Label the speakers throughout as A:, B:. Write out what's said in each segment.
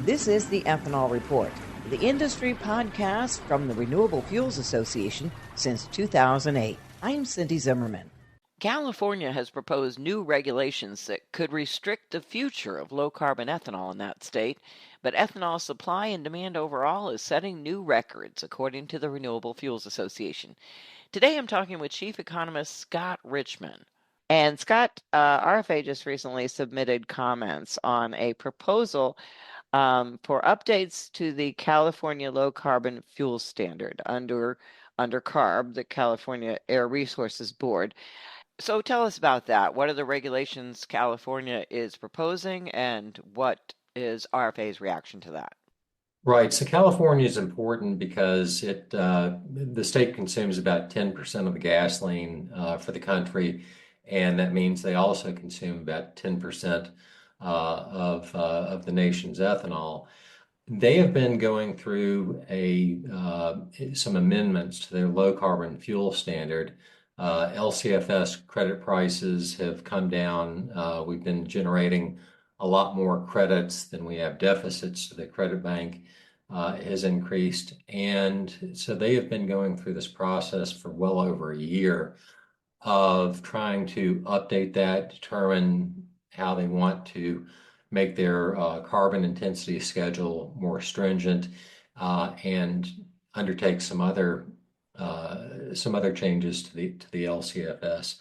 A: This is the Ethanol Report, the industry podcast from the Renewable Fuels Association since 2008. I'm Cindy Zimmerman. California has proposed new regulations that could restrict the future of low-carbon ethanol in that state, but ethanol supply and demand overall is setting new records, according to the Renewable Fuels Association. Today I'm talking with Chief Economist Scott Richman. And Scott, RFA just recently submitted comments on a proposal for updates to the California Low Carbon Fuel Standard under CARB, the California Air Resources Board. So tell us about that. What are the regulations California is proposing, and what is RFA's reaction to that?
B: Right. So California is important because the state consumes about 10% of the gasoline for the country, and that means they also consume about 10% of the nation's ethanol. They have been going through some amendments to their low carbon fuel standard. LCFS credit prices have come down. We've been generating a lot more credits than we have deficits. So the credit bank has increased. And so they have been going through this process for well over a year of trying to update that, determine how they want to make their carbon intensity schedule more stringent, and undertake some other changes to the LCFS.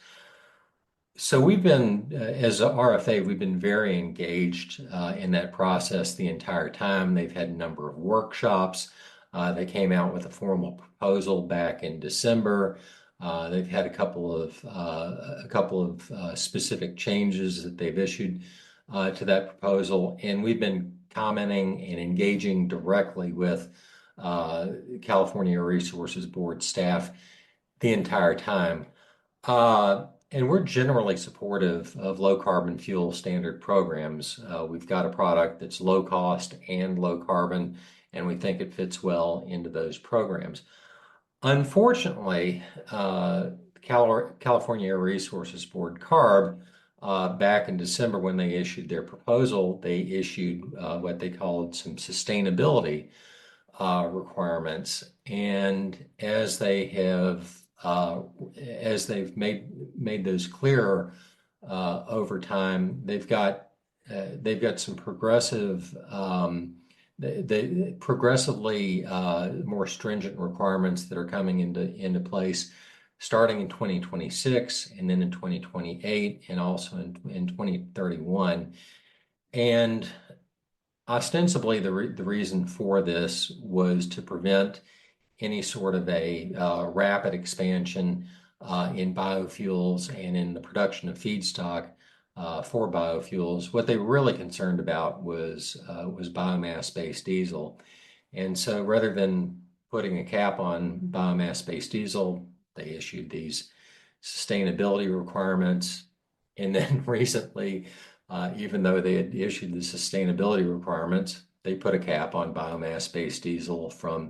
B: So we've been, as RFA, we've been very engaged in that process the entire time. They've had a number of workshops. They came out with a formal proposal back in December. They've had a couple of specific changes that they've issued to that proposal, and we've been commenting and engaging directly with California Air Resources Board staff the entire time. And we're generally supportive of low carbon fuel standard programs. We've got a product that's low cost and low carbon, and we think it fits well into those programs. Unfortunately, California Air Resources Board, CARB, back in December when they issued their proposal, they issued what they called some sustainability requirements. And as they've made those clearer over time, they've got some progressively more stringent requirements that are coming into place starting in 2026 and then in 2028 and also in 2031. And ostensibly, the reason for this was to prevent any sort of a rapid expansion in biofuels and in the production of feedstock for biofuels. What they were really concerned about was biomass-based diesel. And so rather than putting a cap on biomass-based diesel, they issued these sustainability requirements. And then recently, even though they had issued the sustainability requirements, they put a cap on biomass-based diesel from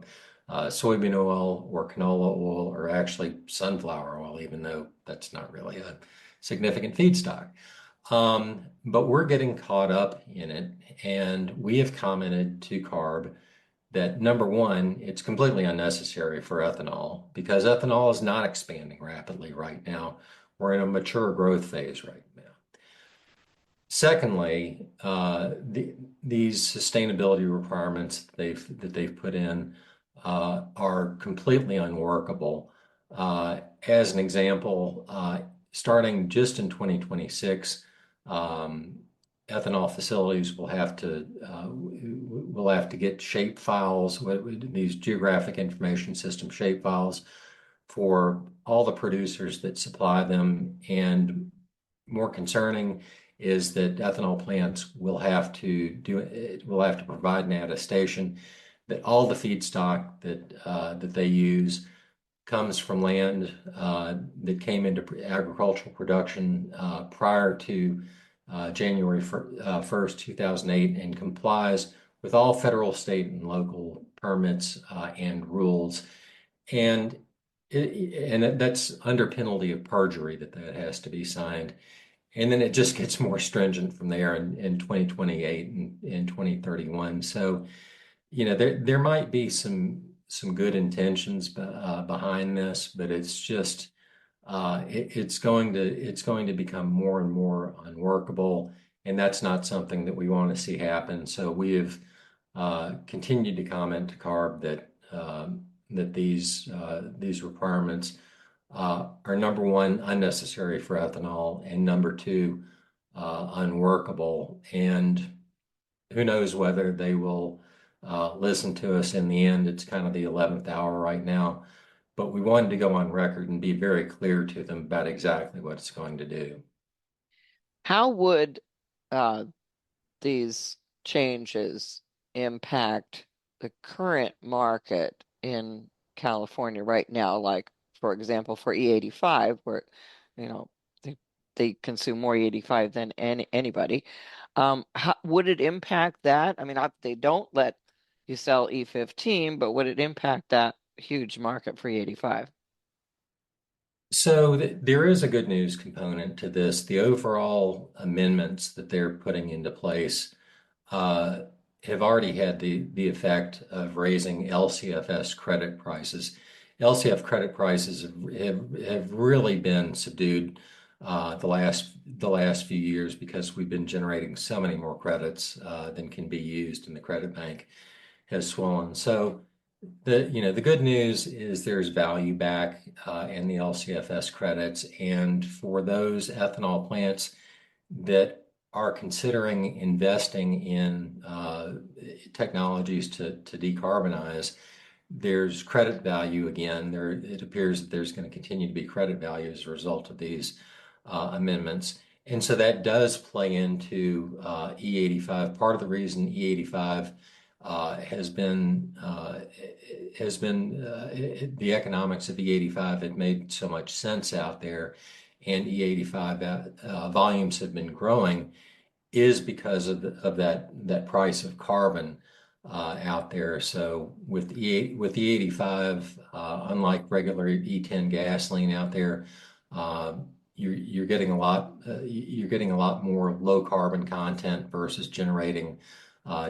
B: soybean oil or canola oil, or actually sunflower oil, even though that's not really a significant feedstock. But we're getting caught up in it, and we have commented to CARB that number one, it's completely unnecessary for ethanol because ethanol is not expanding rapidly right now. We're in a mature growth phase right now. Secondly, these sustainability requirements that they've put in are completely unworkable. As an example, starting just in 2026, ethanol facilities will have to get shape files, these geographic information system shape files, for all the producers that supply them. And more concerning is that ethanol plants will have to provide an attestation that all the feedstock that they use comes from land that came into agricultural production prior to January 1st, 2008, and complies with all federal, state, and local permits and rules. And that's under penalty of perjury that has to be signed. And then it just gets more stringent from there in 2028 and in 2031. So, there might be some good intentions behind this, but it's just it's going to become more and more unworkable, and that's not something that we want to see happen. So we have continued to comment to CARB that these requirements are number one, unnecessary for ethanol, and number two, unworkable. And who knows whether they will listen to us in the end. It's kind of the 11th hour right now, but we wanted to go on record and be very clear to them about exactly what it's going to do.
A: How would uh, these changes impact the current market in California right now? Like, for example, for E85, where, you know, they consume more E85 than anybody. How, would it impact that? I mean, they don't let you sell E15, but would it impact that huge market for E85?
B: So there is a good news component to this. The overall amendments that they're putting into place uh, have already had the effect of raising LCFS credit prices. LCF credit prices have really been subdued the last few years because we've been generating so many more credits than can be used, and the credit bank has swollen. So the good news is there's value back in the LCFS credits, and for those ethanol plants that are considering investing in technologies to decarbonize, there's credit value again. It appears that there's going to continue to be credit value as a result of these amendments. And so that does play into E85. Part of the reason E85 the economics of E85 had made so much sense out there, and E85 volumes have been growing, is because of that price of carbon out there. So with E85, unlike regular E10 gasoline out there, uh, you're getting a lot more low carbon content versus generating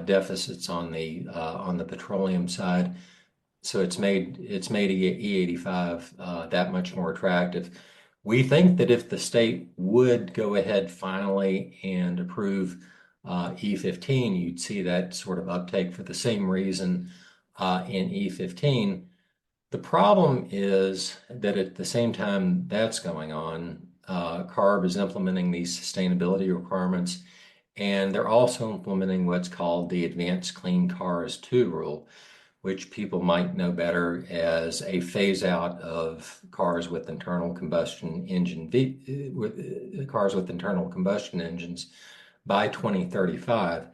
B: deficits on the petroleum side. So it's made E85 that much more attractive. We think that if the state would go ahead finally and approve E15, you'd see that sort of uptake for the same reason in E15. The problem is that at the same time that's going on, CARB is implementing these sustainability requirements, and they're also implementing what's called the Advanced Clean Cars 2 rule, which people might know better as a phase out of cars with internal combustion engine cars with internal combustion engines by 2035.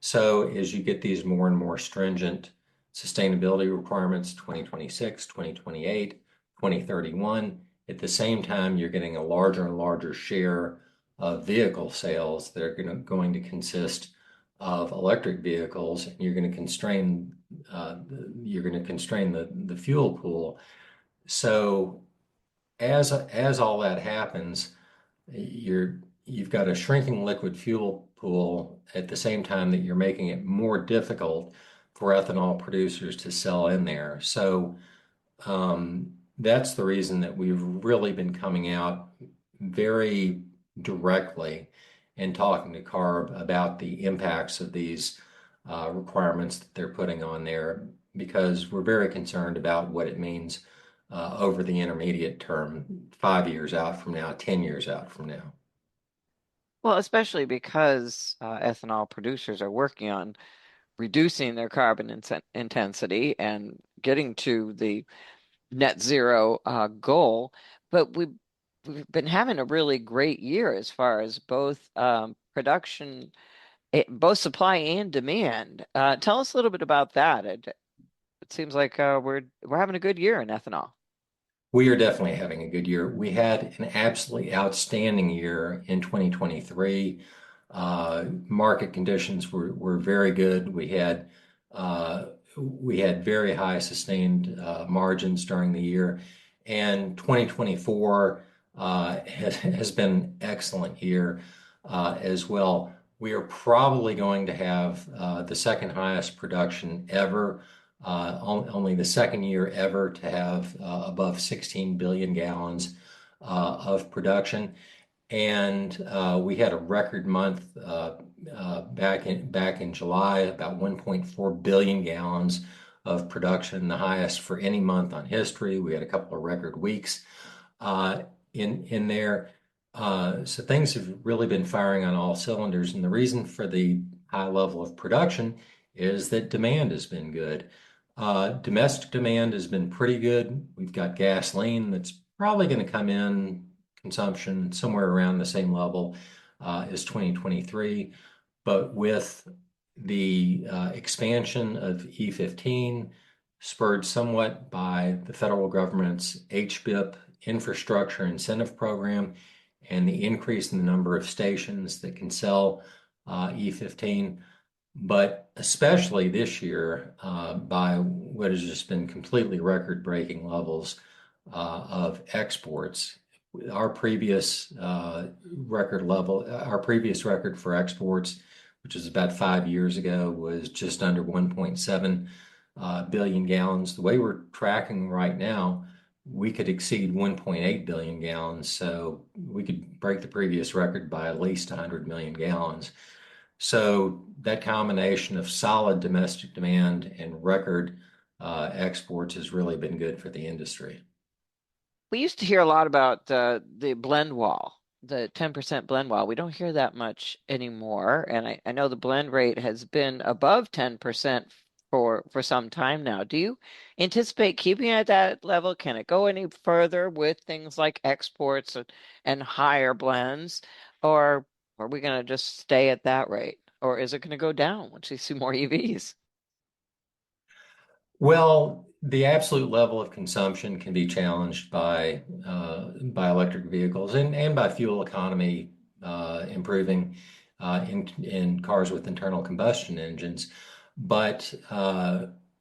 B: So as you get these more and more stringent sustainability requirements, 2026, 2028, 2031, at the same time, you're getting a larger and larger share of vehicle sales that are going to consist of electric vehicles, and uh, you're going to constrain the fuel pool. So as all that happens, you've got a shrinking liquid fuel pool at the same time that you're making it more difficult for ethanol producers to sell in there. So that's the reason that we've really been coming out very directly and talking to CARB about the impacts of these requirements that they're putting on there, because we're very concerned about what it means over the intermediate term, 5 years out from now, 10 years out from now.
A: Well, especially because ethanol producers are working on reducing their carbon intensity and getting to the net zero goal. But we've been having a really great year as far as both production, both supply and demand. Tell us a little bit about that. It seems like we're having a good year in ethanol.
B: We are definitely having a good year. We had an absolutely outstanding year in 2023. Market conditions were very good. Uh, we had very high sustained margins during the year, and 2024 has been an excellent year as well. We are probably going to have the second highest production ever, only the second year ever to have above 16 billion gallons of production. And we had a record month back in July, about 1.4 billion gallons of production, the highest for any month on history. We had a couple of record weeks uh, in there. So things have really been firing on all cylinders. And the reason for the high level of production is that demand has been good. Domestic demand has been pretty good. We've got gasoline that's probably going to come in consumption somewhere around the same level as 2023. But with the expansion of E15, spurred somewhat by the federal government's HBIP infrastructure incentive program and the increase in the number of stations that can sell E15, but especially this year by what has just been completely record-breaking levels of exports. Our previous our previous record for exports, which was about 5 years ago, was just under 1.7 billion gallons. The way we're tracking right now, we could exceed 1.8 billion gallons. So we could break the previous record by at least 100 million gallons. So that combination of solid domestic demand and record exports has really been good for the industry.
A: We used to hear a lot about the blend wall, the 10% blend wall. We don't hear that much anymore. And I know the blend rate has been above 10% for some time now. Do you anticipate keeping it at that level? Can it go any further with things like exports and higher blends? Or are we going to just stay at that rate? Or is it going to go down once we see more EVs?
B: Well, the absolute level of consumption can be challenged by electric vehicles and by fuel economy improving in cars with internal combustion engines. But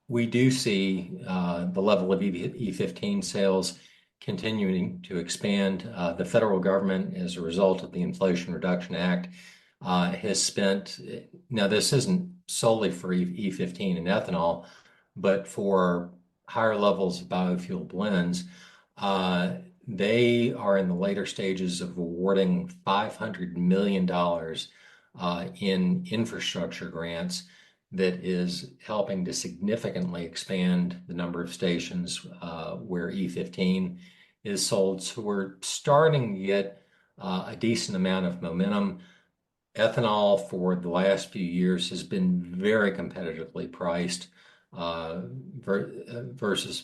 B: we do see the level of E15 sales continuing to expand. The federal government, as a result of the Inflation Reduction Act, has spent, now this isn't solely for E15 and ethanol, but for higher levels of biofuel blends, uh, they are in the later stages of awarding $500 million in infrastructure grants that is helping to significantly expand the number of stations where E15 is sold. So we're starting to get a decent amount of momentum. Ethanol for the last few years has been very competitively priced uh, versus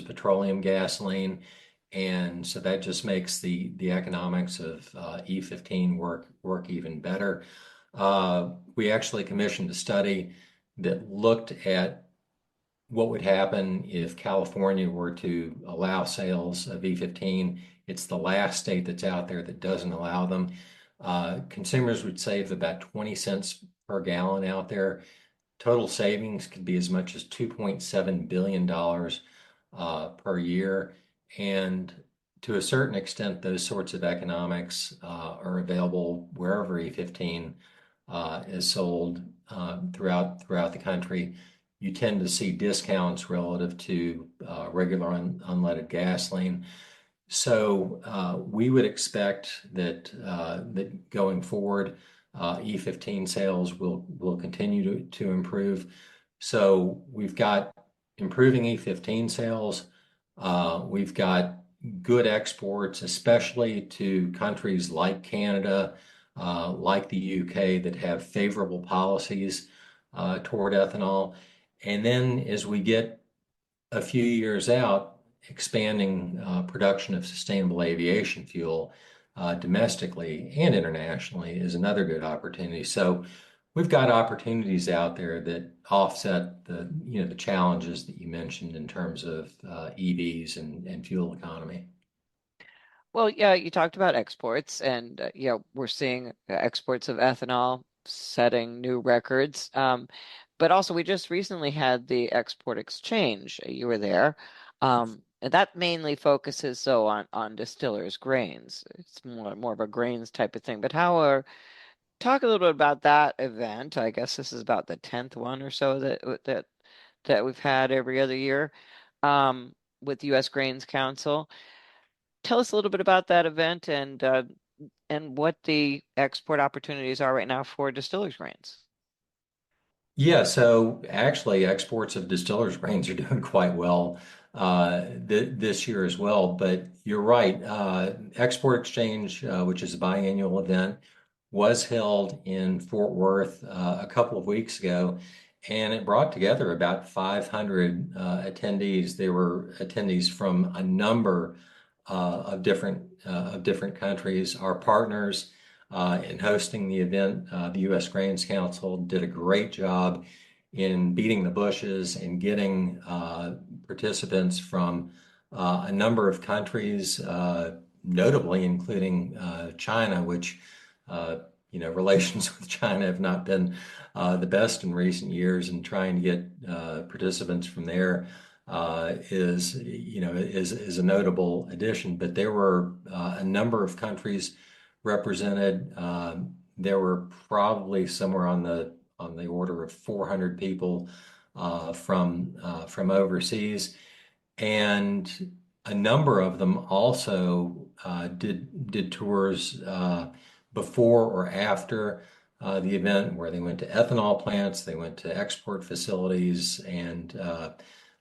B: petroleum gasoline, and so that just makes the economics of E15 work even better. We actually commissioned a study that looked at what would happen if California were to allow sales of E15. It's the last state that's out there that doesn't allow them. Consumers would save about 20 cents per gallon out there. Total savings could be as much as $2.7 billion per year. And to a certain extent, those sorts of economics are available wherever E15 is sold throughout the country. You tend to see discounts relative to regular unleaded gasoline. So we would expect that going forward, E15 sales will continue to improve. So we've got improving E15 sales. We've got good exports, especially to countries like Canada, like the UK, that have favorable policies toward ethanol. And then as we get a few years out, expanding production of sustainable aviation fuel domestically and internationally is another good opportunity. So we've got opportunities out there that offset the challenges that you mentioned in terms of EVs and fuel economy.
A: Well, yeah, you talked about exports, and we're seeing exports of ethanol setting new records. But also, we just recently had the export exchange. You were there, And that mainly focuses so on distillers grains. It's more of a grains type of thing. But talk a little bit about that event. I guess this is about the 10th one or so that we've had every other year with U.S. Grains Council. Tell us a little bit about that event and what the export opportunities are right now for distillers grains.
B: Yeah, so actually, exports of distillers grains are doing quite well this year as well. But you're right, Export Exchange, which is a biannual event, was held in Fort Worth a couple of weeks ago, and it brought together about 500 attendees. There were attendees from a number of different countries. Our partners in hosting the event, the U.S. Grains Council did a great job in beating the bushes and getting participants from a number of countries, notably including China, which relations with China have not been the best in recent years, and trying to get participants from there is a notable addition. But there were a number of countries represented. There were probably somewhere on the order of 400 people from overseas, and a number of them also did tours before or after the event, where they went to ethanol plants, they went to export facilities, and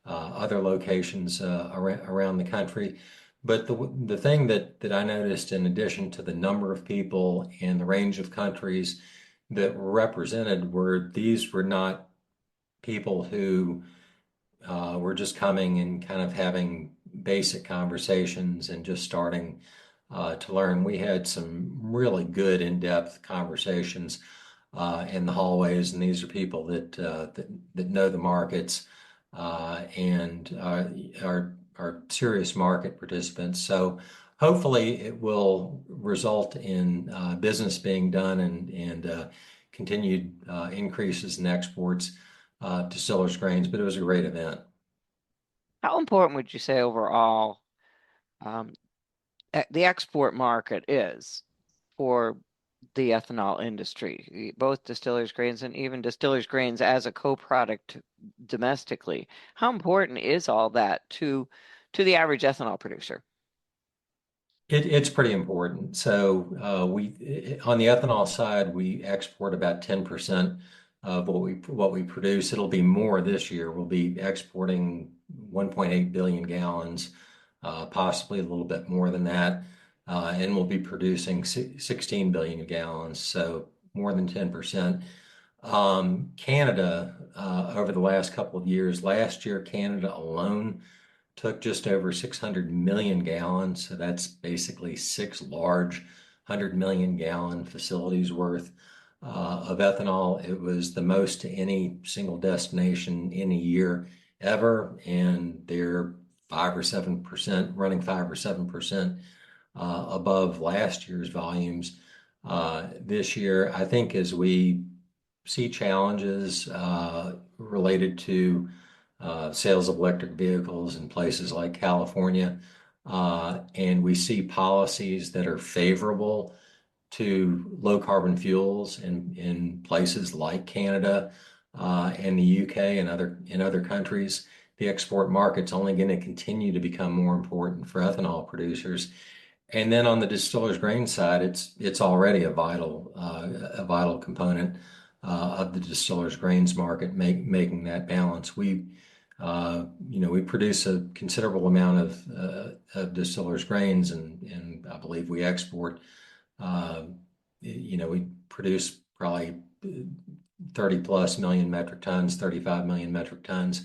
B: other locations around the country. But the thing that I noticed, in addition to the number of people and the range of countries that were represented, these were not people who were just coming and kind of having basic conversations and just starting to learn. We had some really good in-depth conversations in the hallways, and these are people that know the markets and are serious market participants. So hopefully it will result in business being done and continued increases in exports distillers grains. But it was a great event.
A: How important would you say overall um, the export market is for the ethanol industry, both distillers grains and even distillers grains as a co-product domestically? How important is all that to the average ethanol producer?
B: It's pretty important. So we on the ethanol side, we export about 10% of what we produce. It'll be more this year. We'll be exporting 1.8 billion gallons, possibly a little bit more than that, and we'll be producing 16 billion gallons, so more than 10%. Canada, over the last couple of years, last year, Canada alone took just over 600 million gallons. So that's basically six large 100 million gallon facilities worth of ethanol. It was the most to any single destination in a year ever. And they're 5 or 7%, running 5 or 7% above last year's volumes this year. I think as we see challenges related to sales of electric vehicles in places like California, and we see policies that are favorable to low carbon fuels in places like Canada and the UK and other countries. The export market's only going to continue to become more important for ethanol producers. And then on the distillers grain side, it's already a vital component of the distillers grains market, making that balance. We produce a considerable amount of distillers grains, and I believe we export. We produce probably 30 plus million metric tons, 35 million metric tons,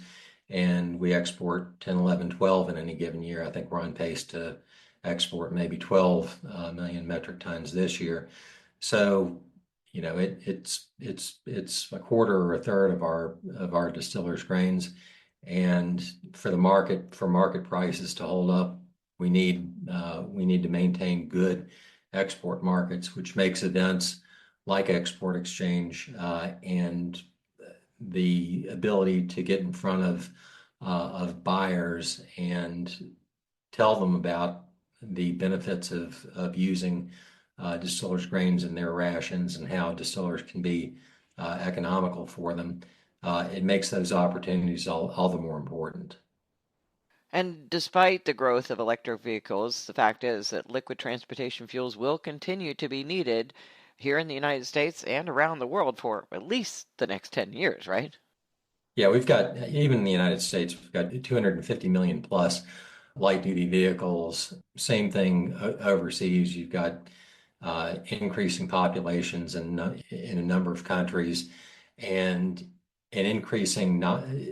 B: and we export 10, 11, 12 in any given year. I think we're on pace to export maybe 12 million metric tons this year. So, it's a quarter or a third of our distillers grains. And for market prices to hold up, we need to maintain good export markets, which makes events like Export Exchange and the ability to get in front of buyers and tell them about the benefits of using distillers' grains in their rations and how distillers can be economical for them, it makes those opportunities all the more important.
A: And despite the growth of electric vehicles, the fact is that liquid transportation fuels will continue to be needed here in the United States and around the world for at least the next 10 years, right?
B: Yeah, we've got, even in the United States, we've got 250 million plus light duty vehicles. Same thing overseas. You've got increasing populations in a number of countries and an increasing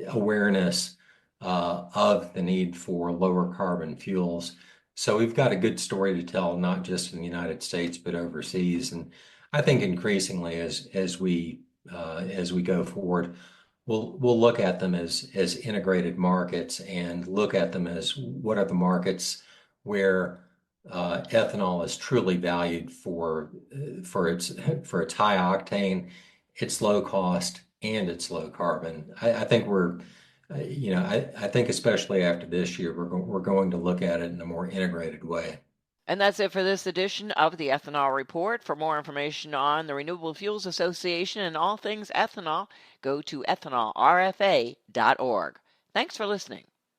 B: awareness of the need for lower carbon fuels. So we've got a good story to tell, not just in the United States, but overseas. And I think increasingly as we go forward, we'll look at them as integrated markets and look at them as what are the markets where ethanol is truly valued for its high octane, its low cost, and its low carbon. I think I think especially after this year, we're going to look at it in a more integrated way.
A: And that's it for this edition of the Ethanol Report. For more information on the Renewable Fuels Association and all things ethanol, go to ethanolrfa.org. Thanks for listening.